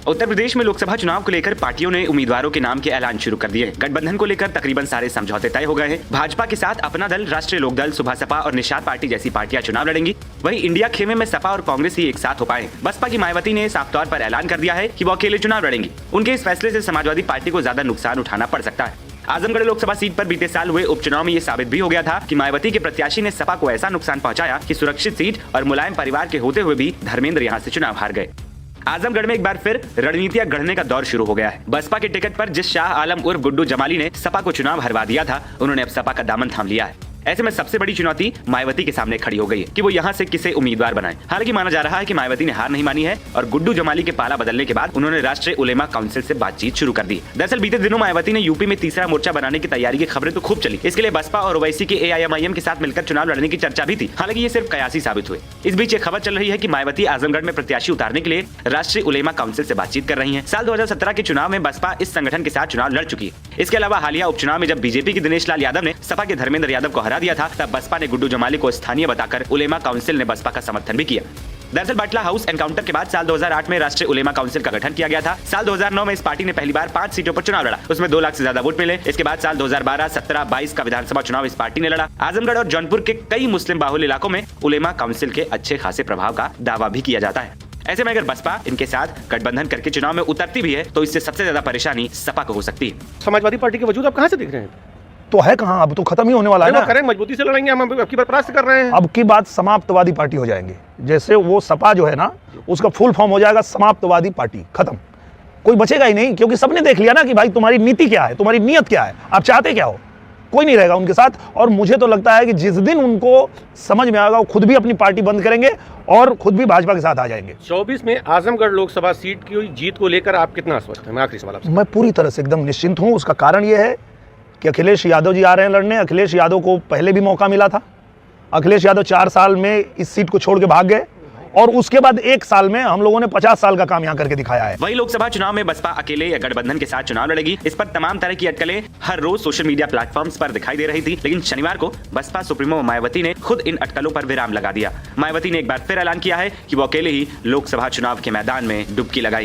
उत्तर प्रदेश में लोकसभा चुनाव को लेकर पार्टियों ने उम्मीदवारों के नाम के ऐलान शुरू कर दिए। गठबंधन को लेकर तकरीबन सारे समझौते तय हो गए हैं। भाजपा के साथ अपना दल, राष्ट्रीय लोकदल, सुबह सपा और निषाद पार्टी जैसी पार्टियां चुनाव लड़ेंगी। वहीं इंडिया खेमे में सपा और कांग्रेस ही एक साथ हो पाए। बसपा की मायावती ने साफ तौर पर ऐलान कर दिया है कि वो अकेले चुनाव लड़ेंगी। उनके इस फैसले से समाजवादी पार्टी को ज्यादा नुकसान उठाना पड़ सकता है। आजमगढ़ लोकसभा सीट पर बीते साल हुए उपचुनाव में ये साबित भी हो गया था कि मायावती के प्रत्याशी ने सपा को ऐसा नुकसान पहुंचाया कि सुरक्षित सीट और मुलायम परिवार के होते हुए भी धर्मेंद्र यहां से चुनाव हार गए। आजमगढ़ में एक बार फिर रणनीतियां गढ़ने का दौर शुरू हो गया है। बसपा के टिकट पर जिस शाह आलम उर्फ गुड्डू जमाली ने सपा को चुनाव हरवा दिया था, उन्होंने अब सपा का दामन थाम लिया है। ऐसे में सबसे बड़ी चुनौती मायावती के सामने खड़ी हो गई है कि वो यहाँ से किसे उम्मीदवार बनाए। हालांकि माना जा रहा है कि मायावती ने हार नहीं मानी है और गुड्डू जमाली के पाला बदलने के बाद उन्होंने राष्ट्रीय उलेमा काउंसिल से बातचीत शुरू कर दी। दरअसल बीते दिनों मायावती ने यूपी में तीसरा मोर्चा बनाने की तैयारी की खबरें तो खूब चली। इसके लिए बसपा और ओवैसी के AIMIM के साथ मिलकर चुनाव लड़ने की चर्चा भी थी। हालांकि ये सिर्फ कयासी साबित हुए। इस बीच ये खबर चल रही है कि मायावती आजमगढ़ में प्रत्याशी उतारने के लिए राष्ट्रीय उलेमा काउंसिल से बातचीत कर रही है। साल 2017 के चुनाव में बसपा इस संगठन के साथ चुनाव लड़ चुकी है। इसके अलावा हालिया उपचुनाव में जब बीजेपी के दिनेश लाल यादव ने सपा के धर्मेंद्र यादव को हरा दिया था, तब बसपा ने गुड्डू जमाली को स्थानीय बताकर उलेमा काउंसिल ने बसपा का समर्थन भी किया। दरअसल बाटला हाउस एनकाउंटर के बाद साल 2008 में राष्ट्रीय उलेमा काउंसिल का गठन किया गया था। साल 2009 में इस पार्टी ने पहली बार 5 सीटों पर चुनाव लड़ा। उसमें 2 लाख से ज्यादा वोट मिले। इसके बाद साल 2012, 17, 22 का विधानसभा चुनाव इस पार्टी ने लड़ा। आजमगढ़ और जौनपुर के कई मुस्लिम बाहुल इलाकों में उलेमा काउंसिल के अच्छे खासे प्रभाव का दावा भी किया जाता है। ऐसे में अगर बसपा इनके साथ गठबंधन करके चुनाव में उतरती भी है तो इससे सबसे ज्यादा परेशानी सपा को हो सकती है। समाजवादी पार्टी के वजूद आप कहां से देख रहे हैं? तो है कहां, अब तो खत्म ही होने वाला है ना। करें, मजबूती से लड़ेंगे, हम अब की बार प्रयास कर रहे हैं। अब की बात समाप्तवादी पार्टी हो जाएंगे। जैसे वो सपा जो है ना, उसका फुल फॉर्म हो जाएगा समाप्तवादी पार्टी। खत्म, कोई बचेगा ही नहीं, क्योंकि सबने देख लिया ना कि भाई तुम्हारी नीति क्या है, तुम्हारी नीयत क्या है, आप चाहते क्या हो। कोई नहीं रहेगा उनके साथ। और मुझे तो लगता है कि जिस दिन उनको समझ में आएगा, वो खुद भी अपनी पार्टी बंद करेंगे और खुद भी भाजपा के साथ आ जाएंगे। 24 में आजमगढ़ लोकसभा सीट की जीत को लेकर आप कितना आश्वस्त हैं? मैं आखिरी सवाल आपसे। मैं पूरी तरह से एकदम निश्चिंत हूं। उसका कारण यह है कि अखिलेश यादव जी आ रहे हैं लड़ने। अखिलेश यादव को पहले भी मौका मिला था। अखिलेश यादव 4 साल में इस सीट को छोड़ के भाग गए और उसके बाद 1 साल में हम लोगों ने 50 साल का काम यहाँ करके दिखाया है। वही लोकसभा चुनाव में बसपा अकेले या गठबंधन के साथ चुनाव लड़ेगी, इस पर तमाम तरह की अटकलें हर रोज सोशल मीडिया प्लेटफॉर्म्स पर दिखाई दे रही थी। लेकिन शनिवार को बसपा सुप्रीमो मायावती ने खुद इन अटकलों पर विराम लगा दिया। मायावती ने एक बार फिर ऐलान किया है कि वो अकेले ही लोकसभा चुनाव के मैदान में डुबकी लगाई।